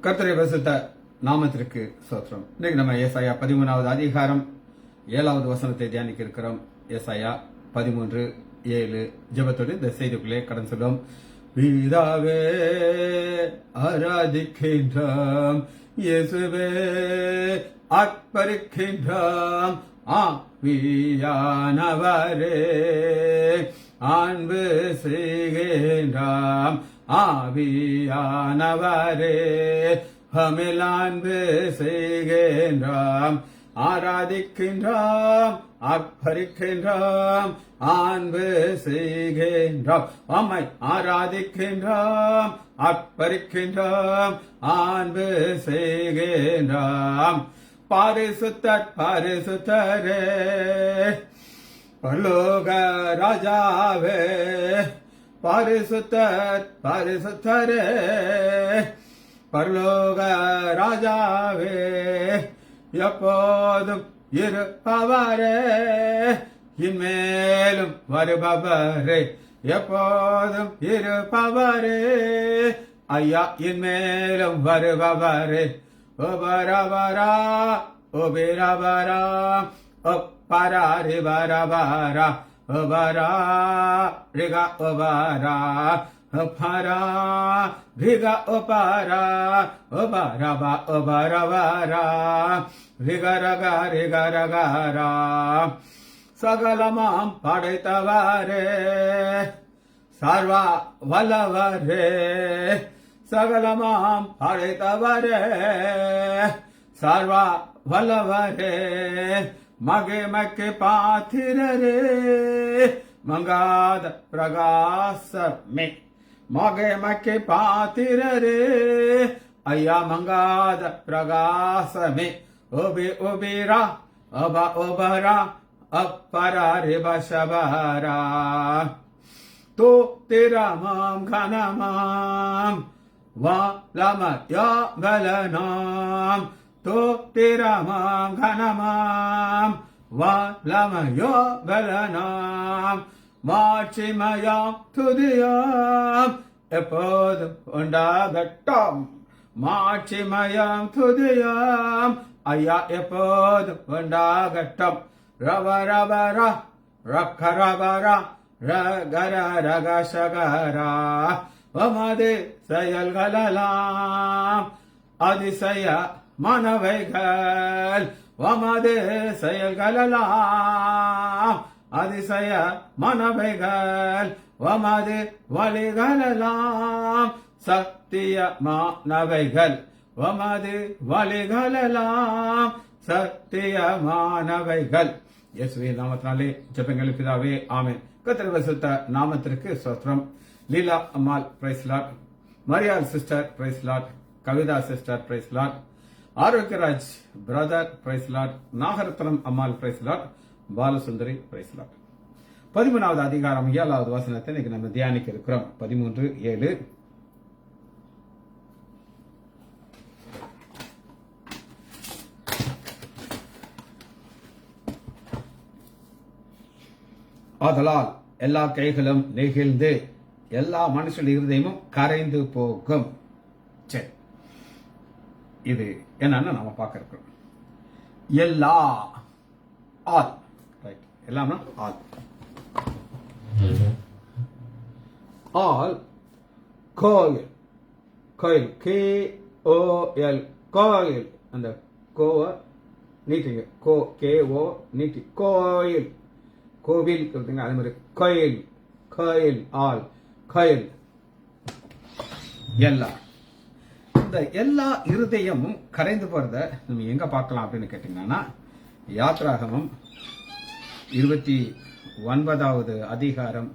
கர்த்தருடைய பரிசுத்த நாமத்திற்கு ஸ்தோத்திரம். இன்னைக்கு நம்ம ஏசாயா 13வது அதிகாரம் 7வது வசனத்தை தியானிக்க இருக்கிறோம். ஏசாயா 13:7 ஜெபத்தோடு இந்த செய்திக்குள்ளே கடன் சொல்லும். பிதாவே ஆராதிக்கின்றோம், இயேசுவே ஆர்ப்பரிக்கின்றோம், ஆவியானவரே அன்பு செய்கின்றோம், ஆவியானவரே ஹமில் அன்பு செய்கின்றோம், ஆராதிக்கின்றோம், ஆர்ப்பரிக்கின்றோம், அன்பு செய்கின்றோம், அம்மை ஆராதிக்கின்றோம், ஆர்ப்பரிக்கின்றோம், அன்பு செய்கின்றோம். பரிசுத்தர் பரிசுத்தரே பரலோக ராஜாவே, பரிசுத்தர் பரிசுத்தரே பரலோக ராஜாவே, எப்போதும் இருப்பவரே இன்மேலும் வருபவரே, எப்போதும் இருப்பவரே ஐயா இன்மேலும் வருபவரே, ஓபரபரா ஓபிரபரா பராரி பரபரா ஓபரா ரிகா ஓபரா பரா ரிகா ஓபரா ஓபரபா ஓபரபரா ரிகரகா ரிகரகரா. சகலமாம் படைத்தவரே சர்வ வல்லவரே, சகலமாம் படைத்தவரே சர்வ வல்லவரே, மகிமைக்கு பாத்திரரே மங்காத பிரகாசமே, மகிமைக்கு பாத்திரரே ஐயா மங்காத பிரகாசமே, ஓபி ஓபிரா அப ஓபரா அப்பராரி பசபரா. तो तेरा माम घना माम वालम या गलनाम, तो तेरा माम घना माम वालम या गलनाम, மாட்சிமயாம் துதியாம் எப்போதும் உண்டாகட்டும், மாட்சிமயாம் துதியாம் ஐயா எப்போதும் உண்டாகட்டும். ரவ ரவரா ரக்க ரவரா ரகர ரகசகரா வமது செயல்களெல்லாம் அதிசய மனவைகள், வமது செயல்களெல்லாம் அதிசய மனவைகள், வமது வழிகளெல்லாம் சத்தியமானவைகள், வமது வழிகளெல்லாம் சத்தியமானவைகள். இயேசுவின் நாமத்தினாலே ஜெபங்கள் பிதாவே, ஆமென். கர்த்தருடைய பரிசுத்த நாமத்திற்கு ஸ்தோத்திரம். Leela Ammal praise lord, Mariyal sister praise lord, Kavitha sister praise lord, Arokiyaraj brother praise lord, Nagarathnam Ammal praise lord, Balasundari praise lord. 13வது அதிகாரம் 7வது வசனத்தை இன்னைக்கு நம்ம தியானிக்க இருக்கிறோம். 13:7 ஆதலால் எல்லா கைகளும் நெகிழ்ந்து எல்லா மனுஷனுடைய இருதயமும் கரைந்து போகும். சரி, இது என்னன்னு நாம பார்க்க இருக்கிறோம். எல்லா ஆல் ரைட், எல்லாம்னா ஆல் ஆல் கோயில் கோயில் KOL கோயில், அந்த கோவை நீட்டிங்க, KO நீட்டி கோயில், கோவில் சொல்றீங்க, அதே மாதிரி கோயில் கோயில் ஆல் கோயில் எல்லா. இந்த எல்லா இருதயமும் கரைந்து போறத நம்ம எங்க பார்க்கலாம் அப்படின்னு கேட்டீங்கன்னா, யாத்ராகமம் 29வது அதிகாரம்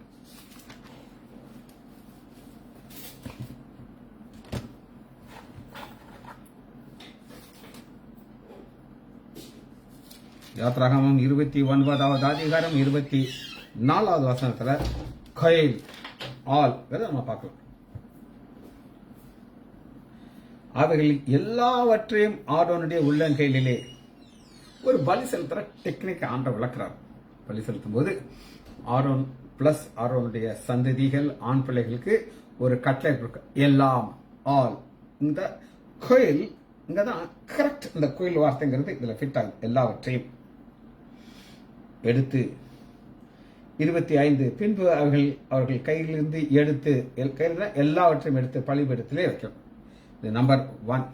29வது அதிகாரம் 24வது வசனத்துல கோயில் ஆல் நம்ம பார்க்கலாம். அவைகள் எல்லாவற்றையும் ஆரோனுடைய உள்ளங்கையிலே ஒரு பலி செலுத்துற டெக்னிக் ஆண்டவர் விளக்குறார். பலி செலுத்தும் போது ஆரோன் பிளஸ் ஆரோனுடைய சந்ததிகள் ஆண் பிள்ளைகளுக்கு ஒரு கட்டளை எல்லாம் ஆல் இந்த கோயில் இங்கதான் கரெக்ட். இந்த கோயில் வார்த்தைங்கிறது இதுல ஃபிட் ஆகுது. எல்லாவற்றையும் எடுத்து 25 பின்பு அவர்கள் கையிலிருந்து எடுத்து எல்லாவற்றையும் எடுத்து பலிபீடத்திலே வைக்கும். இது நம்பர் 1.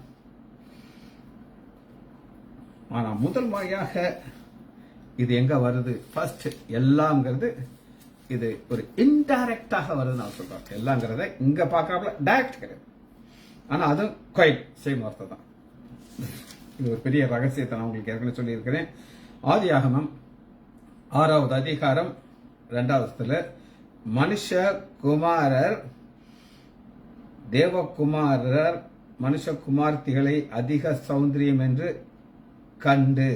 ஆனா முதல் முறையாக இது எங்க வருது? ஃபர்ஸ்ட் எல்லாம்ங்கிறது இது ஒரு இன்டைரக்டாக வருதுன்னு நான் சொல்றேன். எல்லாங்கிறத இங்க பார்க்கறாப்புல டைரக்ட் கிடையாது. ஆனா அதுவும் கோயில் சேம் வார்த்தை தான். இது ஒரு பெரிய ரகசியத்தை நான் உங்களுக்கு ஏற்கனவே சொல்லியிருக்கிறேன். ஆதியாகமம் 6வது அதிகாரம் 2வது மனுஷகுமாரர் தேவகுமாரர் மனுஷகுமார்த்திகளை அதிக சௌந்தரியம் என்று கண்டு.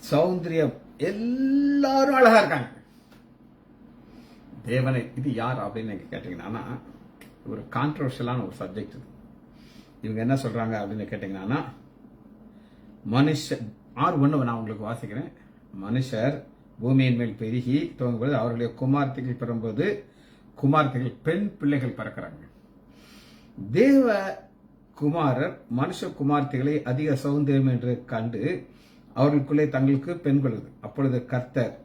சௌந்தரியம் எல்லாரும் அழகா இருக்காங்க. தேவனை இது யார் அப்படின்னு நீங்க கேட்டீங்கன்னா ஒரு கான்ட்ரோவர்ஷியலான ஒரு சப்ஜெக்ட் இது. இவங்க என்ன சொல்றாங்க அப்படின்னு கேட்டீங்கன்னா மனுஷர் 6:1 நான் உங்களுக்கு வாசிக்கிறேன். மனுஷர் பூமியின் மேல் பெருகி துவங்கும்போது அவர்களுடைய குமார்த்திகள் பெறும்போது குமார்த்திகள் பெண் பிள்ளைகள் பிறக்கிறாங்க. தேவ குமாரர் மனுஷ குமார்த்திகளை அதிக சௌந்தரியம் என்று கண்டு அவர்களுக்குள்ளே தங்களுக்கு பெண் கொள்வது. அப்பொழுது கர்த்தர்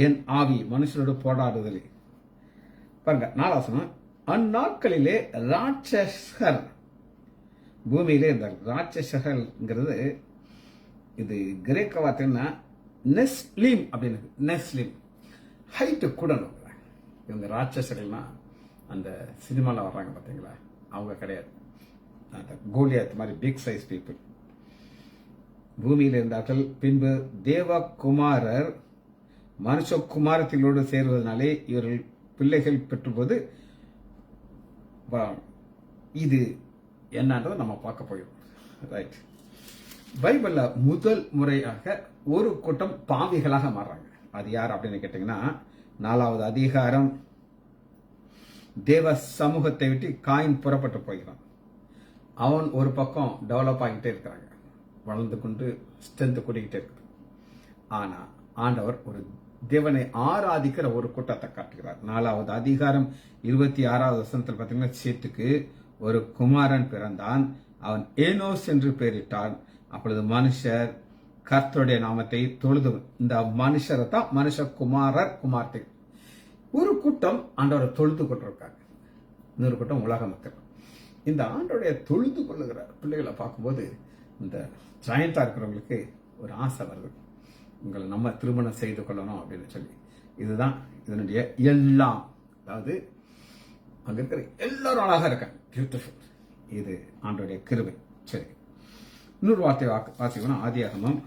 என் ஆவி மனுஷனோடு போராடுதல். பாருங்க 4 அந்நாட்களிலே ராட்சசர் பூமியிலே இருந்தார். ராட்சசர்கள்ங்கிறது இது கிரேக்க வார்த்தைன்னா நெஸ்லிம் அப்படின்னு. நெஸ்லிம் ஹைட்டு கூட. இவங்க ராட்சசர்கள்னா அந்த சினிமாவில் வர்றாங்க பார்த்தீங்களா, அவங்க கிடையாது. அந்த கோலியாத் மாதிரி பிக் சைஸ் பீப்புள் பூமியில் இருந்தார்கள். பின்பு தேவகுமாரர் மனுஷகுமாரத்திலோடு சேருவதனாலே இவர்கள் பிள்ளைகள் பெற்றும்போது இது என்னன்றதை நம்ம பார்க்க போகிறோம். ரைட். பைபிள்ல முதல் முறையாக ஒரு கூட்டம் பாவிகளாக மாறுறாங்க. அது யார் அப்படின்னு கேட்டீங்கன்னா 4வது அதிகாரம் தேவ சமூகத்தை விட்டு காயின் புறப்பட்டு போகிறான். அவன் ஒரு பக்கம் டெவலப் ஆகிட்டே இருக்கிறாங்க, வளர்ந்து கொண்டு ஸ்ட்ரென்த் கூட்டிக்கிட்டே இருக்கு. ஆனா ஆண்டவர் ஒரு தேவனை ஆராதிக்கிற ஒரு கூட்டத்தை காட்டுகிறார். 4வது அதிகாரம் 26வது பார்த்தீங்கன்னா சேத்துக்கு ஒரு குமாரன் பிறந்தான், அவன் ஏனோஸ் என்று பெயரிட்டான். அப்பொழுது மனுஷர் கர்த்தருடைய நாமத்தை தொழுது. இந்த மனுஷரை தான் மனுஷகுமாரர் குமார்த்தை. ஒரு கூட்டம் ஆண்டவரை தொழுது கொண்டிருக்காங்க, இன்னொரு கூட்டம் உலக மக்கள். இந்த ஆண்டோடைய தொழுது கொள்ளுகிற பிள்ளைகளை பார்க்கும்போது இந்த ஜாயிண்டா இருக்கிறவங்களுக்கு ஒரு ஆசை வருது, உங்களை நம்ம திருமணம் செய்து கொள்ளணும் அப்படின்னு சொல்லி. இதுதான் இதனுடைய எல்லாம். அதாவது அங்க இருக்கிற எல்லாரும் அழகா இருக்காங்க, பியூட்டிஃபுல். இது ஆண்டோடைய கிருபை. சரி, இன்னொரு வார்த்தை வாசிக்கணும். ஆதியாகமம்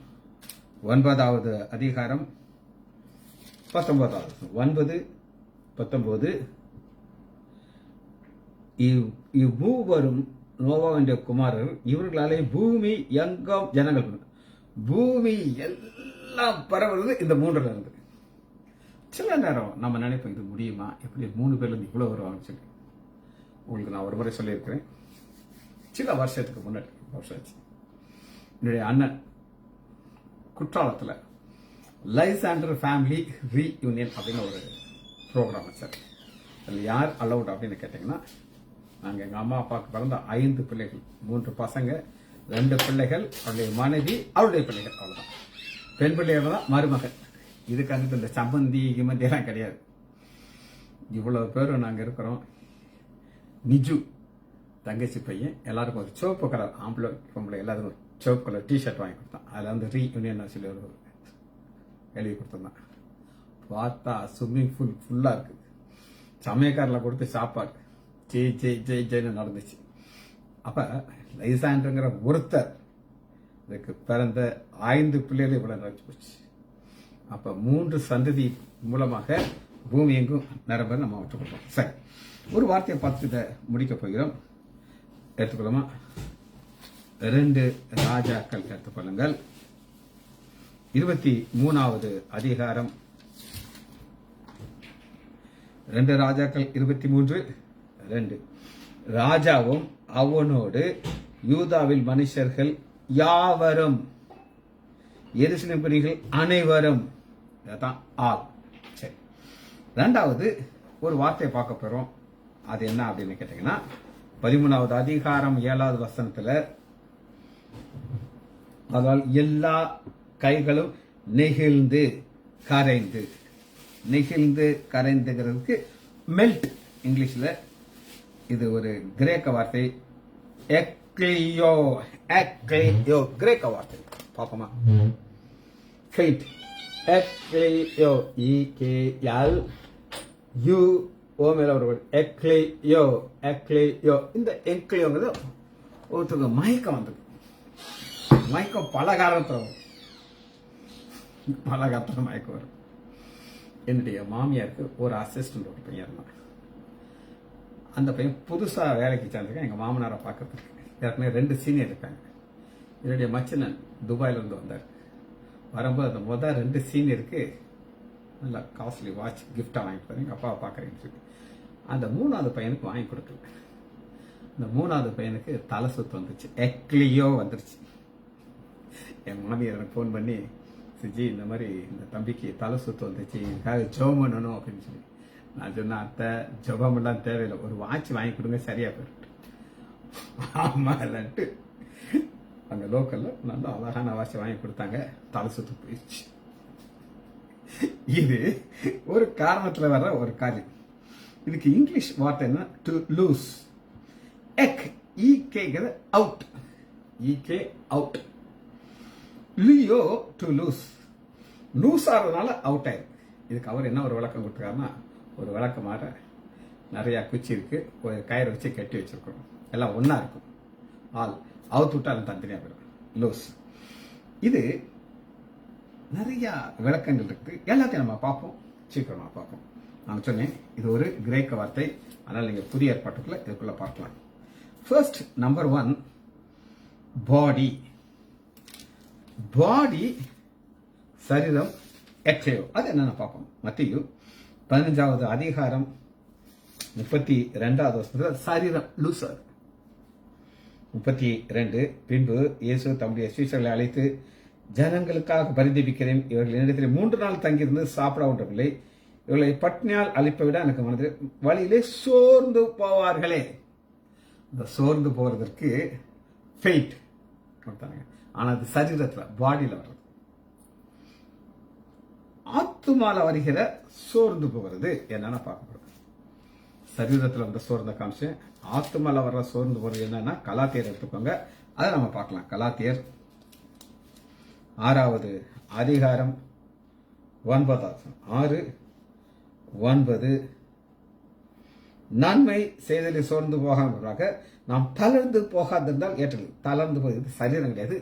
9வது அதிகாரம் 19 இவ்வூவரும் நோவாவுடைய குமாரர், இவர்களாலே பூமி எங்கும் ஜனங்கள், பூமி எல்லாம் பரவுறது இந்த 3ல இருந்து. சில நேரம் நம்ம நினைப்போம் இது முடியுமா, எப்படி 3 பேர்ல இருந்து இவ்வளவு வருவாங்கன்னு சொல்லி. உங்களுக்கு நான் ஒரு முறை சொல்லியிருக்கிறேன், சில வருஷத்துக்கு முன்னாடி, என்னுடைய அண்ணன் குற்றாலத்தில் லைசாண்டர் ஃபேமிலி ரீயூனியன் அப்படின்னு ஒரு ப்ரோக்ராம் வச்சார். அதில் யார் அலவுட் அப்படின்னு கேட்டிங்கன்னா, நாங்கள் எங்கள் அம்மா அப்பாவுக்கு பிறந்த 5 பிள்ளைகள், 3 பசங்க, 2 பிள்ளைகள், அவருடைய மனைவி, அவருடைய பிள்ளைகள், அவ்வளோதான். பெண் பிள்ளைகள் தான் மருமகள். இதுக்கு அங்கிட்டு இந்த சம்பந்தி கிமந்தியெல்லாம் கிடையாது. இவ்வளவு பேரும் நாங்கள் இருக்கிறோம். நிஜு தங்கச்சி பையன், எல்லாருக்கும் ஒரு சிவப்பு கலர் ஆம்பளை பொம்பளை எல்லாருக்கும் ஒரு சிவப்பு கலர் டிஷர்ட் வாங்கி கொடுத்தான். அதில் வந்து ரீயூனியன் சொல்லி ஒரு எழுதி கொடுத்துருந்தான். பார்த்தா ஸ்விம்மிங் பூல் ஃபுல்லாக இருக்குது. சமயக்காரில் கொடுத்து சாப்பாடு ஜெய் ஜெய் ஜெய் ஜெய்னு நடந்துச்சு. அப்போ லைசாண்டுங்கிற ஒருத்தர் இதுக்கு பிறந்த 5 பிள்ளைகள் இவ்வளோ நடந்து போச்சு. அப்போ 3 சந்ததி மூலமாக பூமி எங்கும் நிரம்ப நம்ம விட்டுக்கொள்றோம். சரி, ஒரு வார்த்தையை பார்த்து இதை முடிக்க போகிறோம். எடுத்துக்கொள்ளுமா? 2 ராஜாக்கள் எடுத்துக்கொள்ளுங்கள். 23வது அதிகாரம் 2 ராஜாக்கள் 23:2. ராஜாவும் அவனோடு யூதாவில் மனுஷர்கள் யாவரும், எருசலேம் பணிகள் அனைவரும், ஆல். சரி, 2வது ஒரு வார்த்தையை பார்க்க போறோம். அது என்ன அப்படின்னு கேட்டீங்கன்னா 13வது அதிகாரம் 7வது வசனத்துல, அதால் எல்லா கைகளும் நெகிழ்ந்து கரைந்து, நெகிழ்ந்து கரைந்துகிறதுக்கு மெல்ட் இங்கிலீஷ்ல. இது ஒரு கிரேக்க வார்த்தை, எக்லியோ. எக்லியோ கிரேக்க வார்த்தை. பாப்போமா? ஃபெயிண்ட், எக்லியோ, EKL U O மேல ஒரு எக்லியோ. எக்லியோ, இந்த எக்லியோங்கிறது ஒருத்தருக்கு மயக்கம் வந்தது. மயக்கம் பல காரணத்துல வரும், பல காரணத்துல மயக்கம் வரும். என்னுடைய மாமியாருக்கு ஒரு அசிஸ்டன்ட் ஒரு பையன் இருந்தான். அந்த பையன் புதுசா வேலைக்கு சேர்ந்திருக்கான் எங்க மாமனாரை பார்க்கறதுக்கு. ஏற்கனவே 2 சீனியர் இருக்காங்க. என்னுடைய மச்சினன் துபாயில இருந்து வந்தார். வரும்போது அந்த முதல் 2 சீனியருக்கு நல்லா காஸ்ட்லி வாட்ச் கிஃப்டா வாங்கிட்டு போறேன், எங்க அப்பாவை பார்க்கறேன்னு சொல்லி. அந்த 3வது பையனுக்கு வாங்கி கொடுக்கல. அந்த 3வது பையனுக்கு தலை சுத்து வந்துச்சு, எக்லியோ வந்துருச்சு. என் மாமியார் எனக்கு ஃபோன் பண்ணி, சிஜி இந்த மாதிரி இந்த தம்பிக்கு தலை சுத்து வந்துச்சு, இதுக்காக ஜெபம் பண்ணணும் அப்படின்னு சொல்லி. நான் சொன்னேன், அத்தை ஜெபம் எல்லாம் தேவையில்லை, ஒரு வாட்ச் வாங்கி கொடுங்க சரியா போயிட்டு. ஆமா இல்லைன்ட்டு அங்க லோக்கல்ல நல்ல அழகான வாட்ச் வாங்கி கொடுத்தாங்க. தலை சுத்து போயிடுச்சு. இது ஒரு காரணத்துல வர்ற ஒரு காரியம். இதுக்கு இங்கிலீஷ் வார்த்தை என்ன? To lose. எக், EK அவுட், EK அவுட். லியோ டு லூஸ், லூஸ் ஆகிறதுனால அவுட் ஆயிருக்கு. இதுக்கு அவர் என்ன ஒரு விளக்கம் கொடுத்துருக்காருன்னா, ஒரு விளக்கமாக நிறைய குச்சி இருக்கு, ஒரு கயிறு வச்சு கட்டி வச்சிருக்கோம், எல்லாம் ஒன்னா இருக்கும். ஆள் அவுத்து விட்டா அது தனித்தனியா போயிடும், லூஸ். இது நிறைய விளக்கங்கள் இருக்கு, எல்லாத்தையும் நம்ம பார்ப்போம், சீக்கிரமா பார்ப்போம். நான் சொன்னேன் இது ஒரு கிரேக்க வார்த்தை, அதனால நீங்க புதிய ஏற்பாட்டுக்குள்ள இதுக்குள்ள பார்க்கலாம். ஃபர்ஸ்ட் நம்பர் 1, பாடி. பாடி சரீரம், எக்லியோ, அது என்னன்னு பார்ப்போம். மத்தேயு 15வது அதிகாரம் 32வது வசனத்தில் சரீரம் லூசர். 32, பின்பு இயேசு தம்முடைய சீஷர்களை அழைத்து, ஜனங்களுக்காக பரிதபிக்கிறேன், இவர்கள் என்னிடத்தில் 3 நாள் தங்கியிருந்து சாப்பிட ஒன்றவில்லை, இவர்களை பட்னியால் அழிப்பை விட எனக்கு மனதில் வழியிலே சோர்ந்து போவார்களே. இந்த சோர்ந்து போறதற்கு ஃபெயிண்ட் கொடுத்தாங்க. ஆனா அது சரீரத்துல, பாடியில வர்றது. ஆத்துமால வருகிற சோர்ந்து போகிறது என்னன்னா பார்க்க போறோம். சரீரத்துல வந்த சோர்ந்த காமிச்சேன், ஆத்துமால வர்ற சோர்ந்து போறது என்னன்னா கலாத்தியர் எடுத்துக்கோங்க, அதை நம்ம பார்க்கலாம். கலாத்தியர் 6வது அதிகாரம் 9வது 6-9, நன்மை செய்தலில் சோர்ந்து போகாம நாம் தளர்ந்து போகாதிருந்தால் ஏற்றது. தளர்ந்து போகிறது சரீரம் கிடையாது.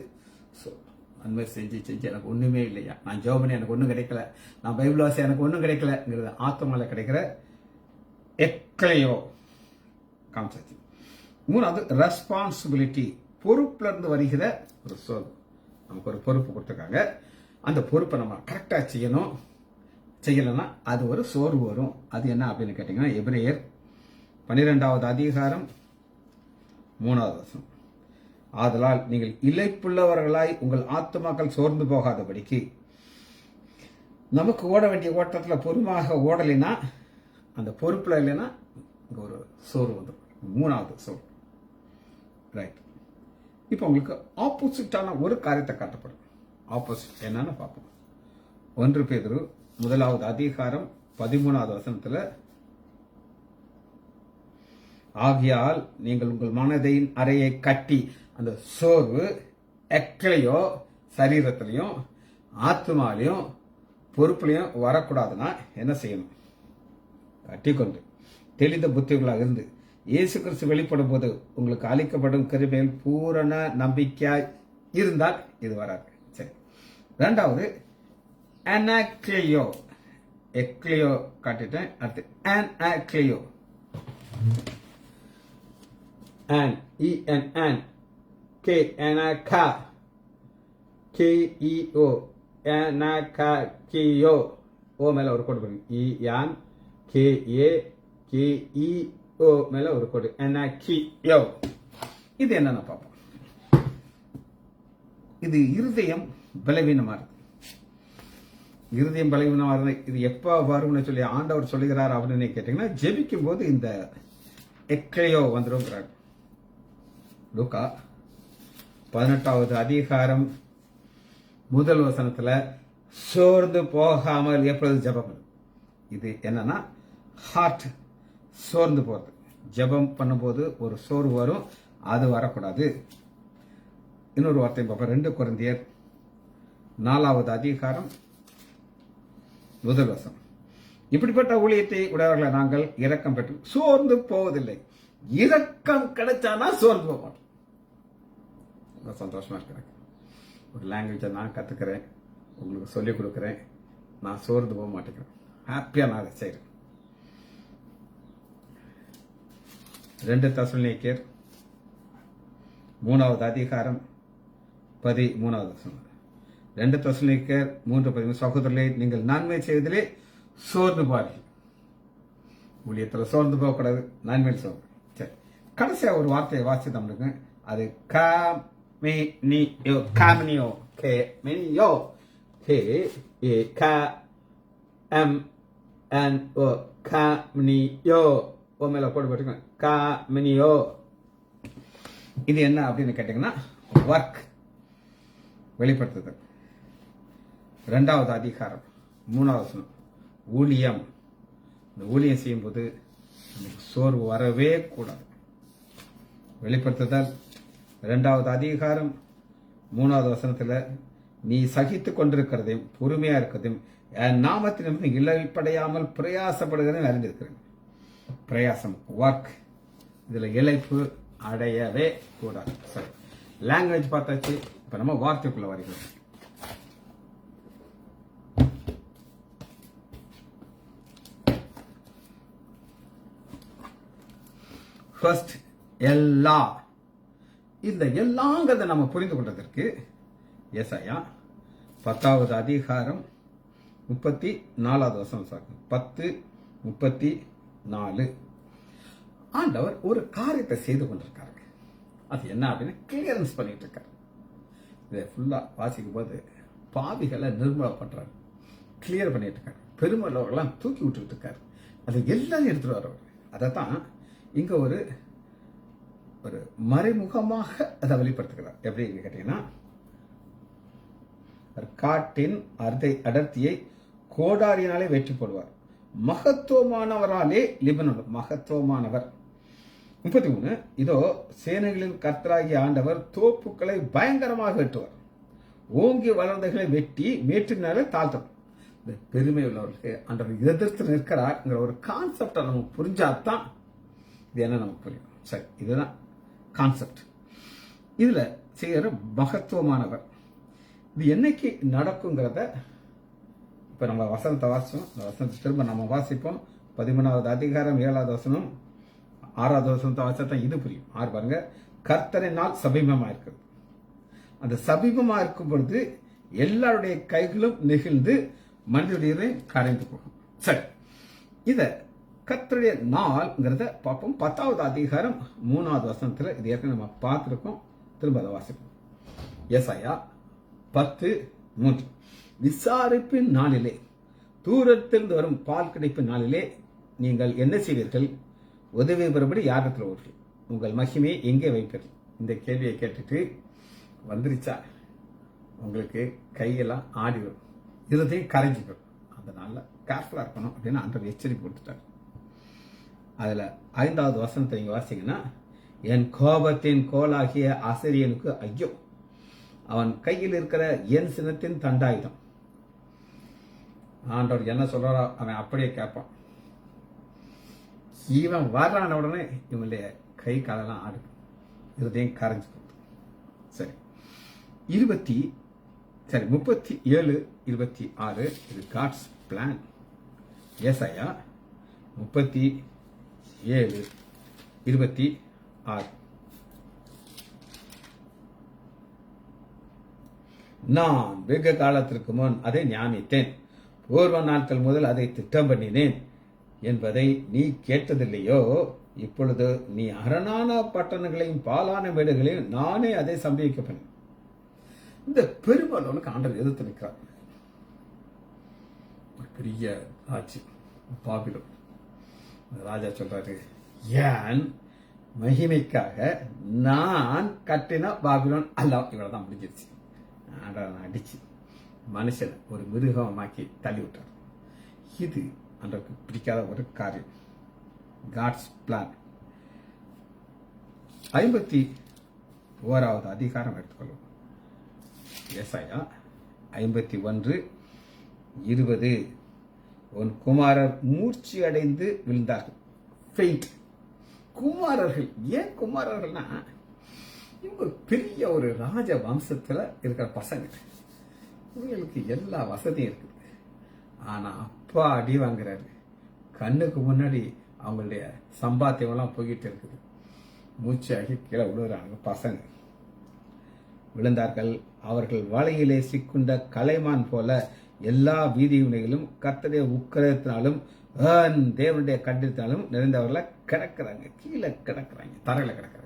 நன்மை செஞ்சு எனக்கு ஒண்ணுமே இல்லையா, நான் ஜெபம் பண்ணி எனக்கு ஒன்றும் கிடைக்கல, நான் பைபிள் வாசி எனக்கு ஒன்றும் கிடைக்கலங்கிறது ஆத்மால கிடைக்கிற எக்லியோ காமிச்சாச்சு. 3வது ரெஸ்பான்சிபிலிட்டி, பொறுப்புல இருந்து வருகிற ஒரு சோர்வு. நமக்கு ஒரு பொறுப்பு கொடுத்துருக்காங்க, அந்த பொறுப்பை நம்ம கரெக்டா செய்யணும், செய்யலைன்னா அது ஒரு சோர்வு வரும். அது என்ன அப்படின்னு கேட்டீங்கன்னா, எபிரேயர் 12வது அதிகாரம் 3வது வசனம், ஆதலால் நீங்கள் இளைப்புள்ளவர்களாய் உங்கள் ஆத்துமாக்கள் சோர்ந்து போகாதபடிக்கு. நமக்கு ஓட வேண்டிய ஓட்டத்தில் பொறுமையாக ஓடலைன்னா, அந்த பொறுப்புல இல்லைன்னா இங்க ஒரு சோர்வு வந்துடும். 3வது சோர்வு. ரைட், இப்போ உங்களுக்கு ஆப்போசிட்டான ஒரு காரியத்தை காட்டப்படும். ஆப்போசிட் என்னன்னு பார்ப்போம். 1 பேதுரு 1வது அதிகாரம் 13வது வசனத்துல, ஆகியால் நீங்கள் உங்கள் மனதின் அறையை கட்டி, அந்த சோர்வு எக்லியோ சரீரத்திலையும் ஆத்மாலையும் பொறுப்புலையும் வரக்கூடாதுன்னா என்ன செய்யணும்? கட்டிக்கொண்டு தெளிந்த புத்திகளாக இருந்து இயேசு கிறிஸ்து வெளிப்படும் போது உங்களுக்கு அளிக்கப்படும் கிருபையில் பூரண நம்பிக்கையாய் இருந்தால் இது வராது. சரி, 2வது அனாக்லியோ. எக்லியோ காட்டிட்டேன், அடுத்து அனாக்லியோ. An, E-N, an, K, anaka, K-E-O, anakakio, O மேல ஒரு கோடு போடுங்க, E-N, K-A, K-E-O மேல ஒரு கோடு, anakio. இது என்னன்னு பார்ப்போம். இது இருதயம் பலவீனமா இருக்கு. இருதயம் பலவீனமா இருக்கு. இது எப்ப வரும்னு சொல்லி ஆண்டவர் சொல்லுகிறார் அப்படின்னு கேட்டீங்கன்னா, ஜெபிக்கும் போது இந்த எக்லியோ வந்துருங்கிறார். லூக்கா 18வது அதிகாரம் முதல் வசனத்துல சோர்ந்து போகாமல் எப்பொழுது ஜெபம். இது என்னன்னா ஹார்ட் சோர்ந்து போறது. ஜெபம் பண்ணும்போது ஒரு சோர்வு வரும், அது வரக்கூடாது. இன்னொரு வார்த்தையும் பார்ப்போம். 2 கொரிந்தியர் 4வது அதிகாரம் முதல் வசனம். இப்படிப்பட்ட ஊழியத்தை உடையவர்களை நாங்கள் இரக்கம் பெற்று சோர்ந்து போவதில்லை. இரக்கம் கிடைச்சானா சோர்ந்து போக மாட்டோம். சந்தோஷமா இருக்கிறேன். ஒரு லாங்குவேஜை நான் கத்துக்கிறேன், உங்களுக்கு சொல்லிக் கொடுக்குறேன், நான் சோர்ந்து போக மாட்டேங்கிறேன். ஹாப்பியா நான் அதை செய்கிறேன். 2 தெசலோனிக்கேயர் 3வது அதிகாரம் 13வது வசனம். 2 தெசலோனிக்கேயர் 3:13. சகோதரர்களே, நீங்கள் நன்மை செய்வதிலே சோர்ந்து பாருங்கள். ஊழியத்தில் சோர்ந்து போகக்கூடாது, நன்மையில் சோர்ந்து. சரி, கடைசியா ஒரு வார்த்தையை வாசி நம்மளுக்கு. அது காமினியோ. காமினியோ கேமினியோ கே ஏ கா எம் என் ஓ. காமினியோ ஓ மேல போட்டு போட்டுங்க. காமினியோ. இது என்ன அப்படின்னு கேட்டீங்கன்னா ஒர்க், வெளிப்படுத்துதல். 2வது அதிகாரம் 3வது வசனம். ஊழியம். இந்த ஊழியம் செய்யும்போது நமக்கு சோர்வு வரவே கூடாது. வெளிப்படுத்துதல் 2வது அதிகாரம் 3வது வசனத்துல நீ சகித்துக் கொண்டிருக்கிறதையும் பொறுமையா இருக்கிறதையும் என் நாமத்தின் இழைப்படையாமல் பிரயாசப்படுகிறதையும் அறிந்திருக்கிறேன். பிரயாசம், ஒர்க். இதுல இழைப்பு அடையவே கூடாது. சரி, லாங்குவேஜ் பார்த்தாச்சு. இப்ப நம்ம வார்த்தைக்குள்ள வருகிறோம். ஃபர்ஸ்ட், எல்லா. இந்த எல்லாங்கிறத நம்ம புரிந்து கொண்டதற்கு ஏசாயா 10வது அதிகாரம் 34வது வசனம் சார். 10:34. ஆண்டவர் ஒரு காரியத்தை செய்து கொண்டிருக்காரு. அது என்ன அப்படின்னு கிளியரன்ஸ் பண்ணிட்டு இருக்காரு. இதை ஃபுல்லா வாசிக்கும் போது பாவிகளை நிர்மூலம் பண்றாரு, கிளியர் பண்ணிட்டு இருக்காரு. பெருமளவர்கள்லாம் தூக்கி விட்டுட்டு இருக்காரு. அது எல்லாம் எடுத்துட்டு வர்றவர். அதைத்தான் இங்க ஒரு ஒரு மறைமுகமாக அதை வெளிப்படுத்துகிறார். எப்படி கேட்டீங்கன்னா, காட்டின் அடர்த்தியை கோடாரியினாலே வெற்றி போடுவார், மகத்துவமானவராலே லிபனோன். மகத்துவமானவர். 33. இதோ சேனைகளின் கர்த்தராகிய ஆண்டவர் தோப்புக்களை பயங்கரமாக வெட்டுவார், ஓங்கி வளர்ந்தகளை வெட்டி மேற்றினாலே தாழ்த்தும். இந்த பெருமை உள்ளவர்களுக்கு ஆண்டவர் எதிர்த்து நிற்கிறார் ஒரு கான்செப்டை நம்ம புரிஞ்சாதான் இது என்ன நமக்கு புரியும். சரி, இதுதான் கான்செப்ட். இதுல செய்யற மகத்துவமானவர். இது என்னைக்கு நடக்குங்கிறத இப்ப நம்ம வசனத்தை வாசிச்சோம். இந்த வசனத்தை திரும்ப நம்ம வாசிப்போம். 13வது அதிகாரம் 7வது வசனம் 6வது வசனத்தை வாசித்தா இது புரியும். 6 பாருங்க. கர்த்தரின் நாள் சமீபமா இருக்கிறது. அந்த சமீபமா இருக்கும் பொழுது எல்லாருடைய கைகளும் நெகிழ்ந்து மனிதனுடைய கரைந்து போகும். சரி, இத கர்த்தருடைய நாள்ங்கிறத பார்ப்போம். 10வது அதிகாரம் 3வது வசனத்துல இது ஏற்கனவே நம்ம பார்த்திருக்கோம். திரும்ப அதை வாசிப்போம். ஏசாயா 10:3. விசாரிப்பின் நாளிலே, தூரத்திலிருந்து வரும் பால் கிடைப்பின் நாளிலே நீங்கள் என்ன செய்வீர்கள்? உதவி பெறும்படி யாரிடத்தில் வருவீர்கள்? உங்கள் மகிமையை எங்கே வைப்பீர்கள்? இந்த கேள்வியை கேட்டுட்டு வந்துருச்சா உங்களுக்கு கையெல்லாம் ஆடி வரும், இருதையும் கரைஞ்சி வரும். அதனால கேர்ஃபுல்லா இருக்கணும் அப்படின்னு ஆண்டவர் எச்சரிக்கை கொடுத்துட்டார். அதுல 5வது வசனத்தை நீங்க வாசிங்கன்னா, என் கோபத்தின் கோலாகிய ஆசிரியனுக்கு ஐயோ, அவன் கையில் இருக்கிற என் சினத்தின் தண்டாயுதம். ஆண்டவர் என்ன சொல்றாரோ அவன் அப்படியே கேட்பான். இவன் வர்றான உடனே இவனுடைய கை காலெல்லாம் ஆடு, இருதையும் கரைஞ்சு போகுது. சரி, 37:26 இது காட்ஸ் பிளான். ஏசாயா 37:26. நான் வெகு காலத்திற்கு முன் அதை ஞானித்தேன், பூர்வ நாட்கள் முதல் அதை திட்டம் பண்ணினேன் என்பதை நீ கேட்டதில்லையோ? இப்பொழுது நீ அரணான பட்டணங்களையும் பாலான வீடுகளையும் நானே அதை சம்பவிக்க பண்ணேன். இந்த பெரும்பாலும் ஆண்டவர் எதிர்த்து நிற்கிறார். பெரிய ஆட்சி பாபிலோன். ராஜா சொல்றாரு, ஏன் மகிமைக்காக நான் கட்டின பாபிலோன் அல்ல. இவ்வளவுதான் முடிஞ்சிருச்சு. அடிச்சு மனுஷனை ஒரு மிருகமாக்கி தள்ளி விட்டார். இது அன்றைக்கு பிடிக்காத ஒரு காரியம். God's plan. 51வது அதிகாரம் எடுத்துக்கொள்ளும். ஏசாயா 51:20. உன் குமாரர் மூர்ச்சி அடைந்து விழுந்தார்கள். ஃபெயிண்ட். குமாரர்கள். ஏன் குமாரர்கள்னா இவங்க பெரிய ஒரு ராஜ வம்சத்துல இருக்கிற பசங்க. இவங்களுக்கு எல்லா வசதியும் இருக்குது. ஆனா அப்பா அடி வாங்குறாரு. கண்ணுக்கு முன்னாடி அவங்களுடைய சம்பாத்தியம் எல்லாம் போய்கிட்டு இருக்குது. மூச்சாகி கீழே விழுறாங்க பசங்க. விழுந்தார்கள். அவர்கள் வலையிலே சிக்குண்ட கலைமான் போல எல்லா வீதியினைகளும் கர்த்தருடைய உக்கிரத்தினாலும் தேவனுடைய கண்டித்தினாலும் நிறைந்தவர்கள கிடக்குறாங்க. கீழே கிடக்குறாங்க, தரையில கிடக்குறாங்க.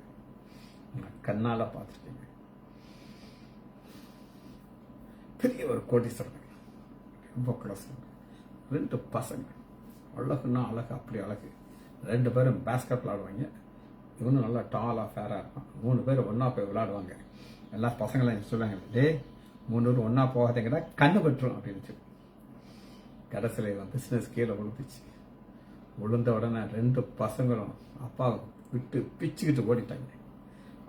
கண்ணால பார்த்துருக்கீங்க. பெரிய ஒரு கோடீஸ்வரன், ரொம்ப க்ளோஸ். 2 பசங்க. அழகுன்னா அழகு, அப்படி அழகு. 2 பேரும் பேஸ்கெட் விளையாடுவாங்க. இவனும் நல்லா டாலா ஃபேரா இருப்பான். 3 பேர் ஒன்னா போய் விளையாடுவாங்க. எல்லா பசங்களும் சொல்லுவாங்க, டே 3 பேர் ஒன்னா போகாதீங்கன்னா கண்ணு பற்றும் அப்படின்னு சொல்லி. கடைசியில் பிசினஸ் கீழே விழுந்துச்சு. விழுந்த உடனே 2 பசங்களும் அப்பா விட்டு பிச்சுக்கிட்டு ஓடிட்டாங்க.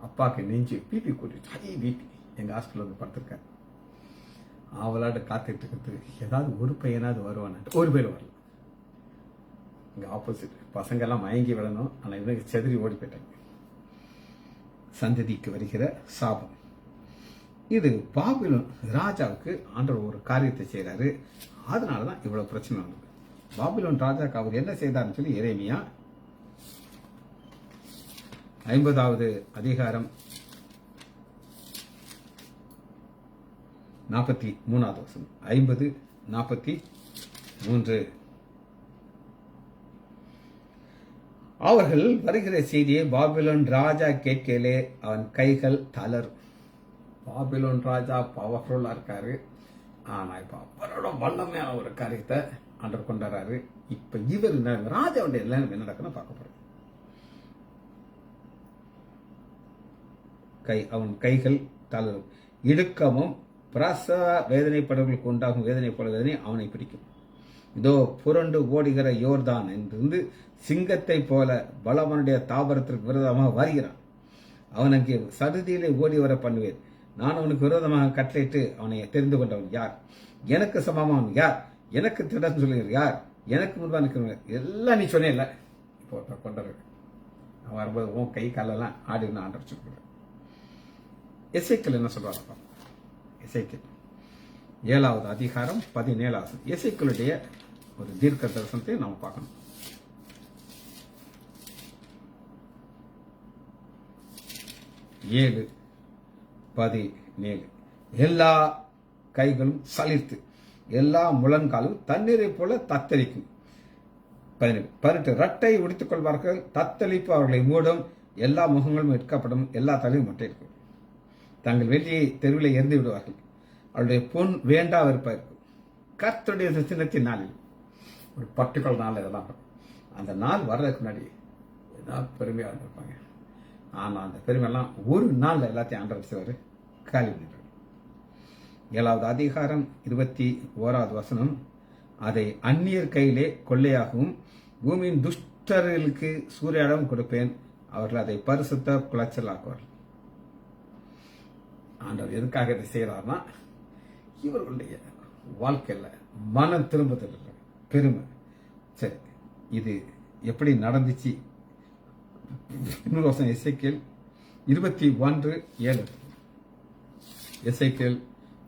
அப்பாவுக்கு நெஞ்சு பிபி கூட்டிட்டு, ஹை பிபி. எங்கள் ஹாஸ்பிட்டல் வந்து படுத்திருக்காரு. அவளாட்டு காத்துட்டு இருக்கிறது ஏதாவது ஒரு பையனாவது வருவானாட்டு. ஒரு பேர் வரல. இங்கே ஆப்போசிட் பசங்க எல்லாம் மயங்கி விடணும். ஆனால் இவனுக்கு செதறி ஓடி போயிட்டாங்க. சந்ததிக்கு வருகிற சாபம் இது. பாபிலோன் ராஜாவுக்கு ஆண்டவர் ஒரு காரியத்தை செய்யறாரு. அதனாலதான் இவ்வளவு பிரச்சனை வந்தது. பாபிலோன் ராஜாவுக்கு அவர் என்ன செய்தார்னு சொல்லி எரேமியா 50வது அதிகாரம் 43வது வசனம். 50:43. அவர்கள் வருகிற செய்தியை பாபிலோன் ராஜா கேட்கலே அவன் கைகள் தளரும். பாபிலோன் ராஜா பவர்ஃபுல்லா இருக்காரு. ஆனா இப்ப அவரோட வல்லமையான ஒரு காரியத்தை ஆண்டவர் கொண்டாடுறாரு. இப்ப இவர் ராஜாவுடைய எல்லாம் என்ன நடக்குன்னு பார்க்க போறோம். அவன் கைகள் தளரும். இடுக்கமும் பிரசவ வேதனைப்படுவர்களுக்கு உண்டாகும் வேதனை போல வேதனை அவனை பிடிக்கும். இதோ புரண்டு ஓடுகிற யோர்தான் என்று சிங்கத்தை போல பலவனுடைய தாபரத்திற்கு விரோதமாக வருகிறான். அவன் அங்கே சடுதியிலே ஓடி வர பண்ணுவேன். நான் அவனுக்கு விரோதமாக கட்டளையிட்டு அவனை தெரிந்து கொண்டவன் யார்? எனக்கு சமமானவன் யார்? எனக்கு திடம் சொல்லுகிற யார்? எனக்கு முன்பாக நிற்கிறவங்க எல்லாம் நீ சொன்னே இல்லை. இப்போ கொண்டாரு அவன் வரும்போது உன் கை காலெல்லாம் ஆடின்னு ஆண்டர் சொல்லுங்க. எசேக்கியேல் என்ன சொல்றாங்க? எசேக்கியேல் 7வது அதிகாரம் 17வது. எசேக்கியேலுடைய ஒரு தீர்க்க தரிசனத்தை நாம் பார்க்கணும். ஏழு 17. எல்லா கைகளும் சலிர்த்து எல்லா முழங்காலும் தண்ணீரை போல தத்தளிக்கும். 18. ரட்டை உடித்துக் கொள்வார்கள். தத்தளிப்பு அவர்களை மூடும். எல்லா முகங்களும் எடுக்கப்படும். எல்லா தலையும் மொட்டையிருக்கும். தங்கள் வெள்ளியை தெருவில் எரிந்து விடுவார்கள். அவருடைய பொன் வேண்டா வெறுப்பா இருக்கும். கர்த்தருடைய சின்னத்தின் நாளில் ஒரு பர்டிகுலர் நாள் இதெல்லாம் அந்த நாள் வர்றதுக்கு முன்னாடி ஏதாவது பெருமையா இருந்திருப்பாங்க. ஆனா அந்த பெருமையெல்லாம் ஒரு நாள்ல எல்லாத்தையும் ஆண்டவர் காலி பண்ணிடுறாரு. 7வது அதிகாரம் 21வது வசனம். அதை அந்நியர் கையிலே கொள்ளையாகவும் பூமியின் துஷ்டர்களுக்கு சூறையாடம் கொடுப்பேன். அவர்கள் அதை பரிசுத்த குலைச்சல் ஆக்குவார்கள். ஆண்டவர் எதுக்காக இதை செய்யறாருன்னா இவர்களுடைய வாழ்க்கையில மனம் திரும்புதல் இல்லை, பெருமை. சரி, இது எப்படி நடந்துச்சு? இன்னொரு வசனம் எசேக்கியேல் 21:7. எசேக்கியேல்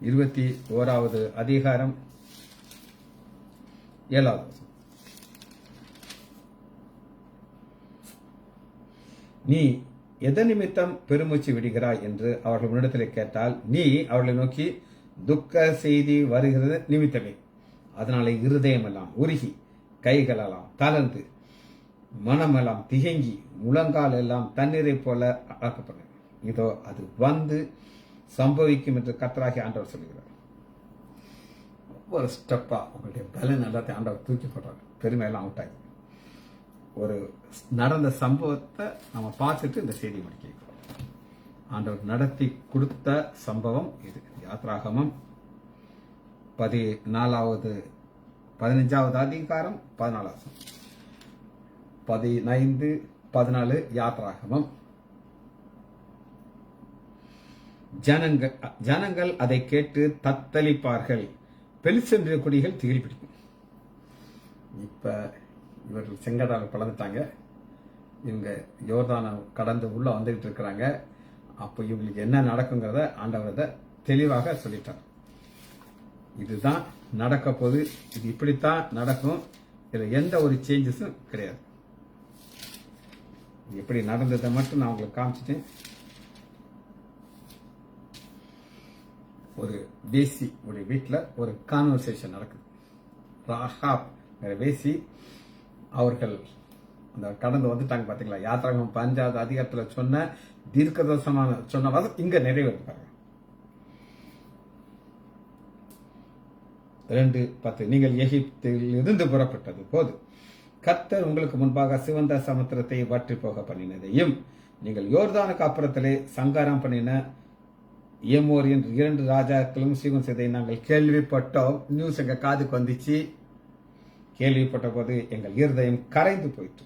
21வது அதிகாரம் 7வது வசனம். நீ எதன் நிமித்தம் பெருமூச்சு விடுகிறாய் என்று அவர்கள் முன்னிடத்தில் கேட்டால் நீ அவர்களை நோக்கி துக்க செய்தி வருகிறது நிமித்தமே. அதனால இருதயம் எல்லாம் உருகி கைகளெல்லாம் தளர்ந்து மனமெல்லாம் திகங்கி முழங்கால் எல்லாம் தண்ணீரை போல ஆக்கப்படும். இதோ அது வந்து சம்பவிக்கும் என்று கர்த்தராகிய ஆண்டவர் சொல்லுகிறார். ஒவ்வொரு ஸ்டெப்பா உங்களுடைய பலன் எல்லாத்தையும் ஆண்டவர் தூக்கி போடுறாரு. பெருமையெல்லாம் அவுட் ஆகி ஒரு நடந்த சம்பவத்தை நம்ம பார்த்துட்டு இந்த செய்தி முடிக்கிறோம். ஆண்டவர் நடத்தி கொடுத்த சம்பவம் இது. யாத்ராகமம் 15வது அதிகாரம் 14 15 14 யாத்ராகமம். ஜனங்கள் அதை கேட்டு தத்தளிப்பார்கள், பெலிஸ்தருடைய கொடிகள் திகில் பிடிக்கும். இப்ப இவர்கள் செங்கடலை பிளந்துட்டாங்க, இவங்க யோர்தானை கடந்து உள்ள வந்துகிட்டு இருக்கிறாங்க. அப்போ இவங்களுக்கு என்ன நடக்குங்கிறத ஆண்டவர் தெளிவாக சொல்லிட்டார். இதுதான் நடக்க போது, இது இப்படித்தான் நடக்கும், இதுல எந்த ஒரு சேஞ்சஸும் கிடையாது. எப்படி நடந்ததை மட்டும் நான் உங்களுக்கு காமிச்சிட்டேன். ஒரு வேசி உடைய வீட்டில் ஒரு கான்வர்சேஷன் நடக்குது. ராஹாப் வேசி அவர்கள் அந்த கடந்து வந்துட்டாங்க. பாத்தீங்களா, யாத்ராகமம் 15வது அதிகாரத்தில் சொன்ன தீர்க்கதரிசனமான சொன்ன வாசம் இங்க நிறைவேற்றாங்க. 2:10 நீங்கள் எகிப்தில் இருந்து புறப்பட்டது போது கர்த்தர் உங்களுக்கு முன்பாக சிவந்த சமுத்திரத்தை வற்றி போக பண்ணினதையும் நீங்கள் யோர்தானுக்கு அப்புறத்திலே சங்காரம் பண்ணின ஏமோரின் 2 ராஜாக்களும் சீகம் செய்ததை நாங்கள் கேள்விப்பட்டோம். நியூஸ் எங்க காதுக்கு வந்துச்சு. கேள்விப்பட்ட போது எங்கள் இருதயம் கரைந்து போயிட்டு,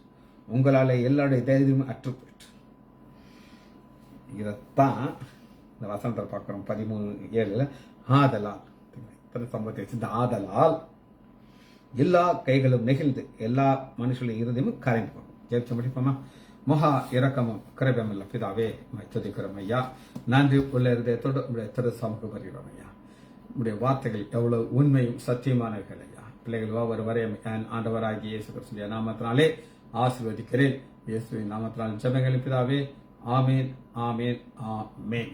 உங்களால எல்லாருடைய தைரியமும் அற்று போயிட்டு. இதத்தான் இந்த வசனத்தில் பார்க்கிறோம் 13:7. ஆதலால் சம்பவத்தை வச்சு, ஆதலால் எல்லா கைகளும் நெகிழ்ந்து எல்லா மனுஷனுடைய இருதயமும் கரைந்து போகும். ஜெயிச்ச முடிப்போமா? மகா இரக்கமும் கிருபையுமுள்ள பிதாவே, துதிக்கிறோம் ஐயா. நன்றி உள்ள இருதயத்தோடு உங்களுடைய திரு சமூகம் வருகிறோம் ஐயா. உங்களுடைய வார்த்தைகள் எவ்வளவு உண்மையும் சத்தியமானவர்கள் ஐயா. பிள்ளைகள் ஒவ்வொரு வரையும் ஆண்டவராகிய இயேசு கிறிஸ்துவின் நாமத்தினாலே ஆசீர்வதிக்கிறேன். இயேசுவின் நாமத்தினால் ஜெபங்கள் பிதாவே. ஆமேன், ஆமேன், ஆமேன்.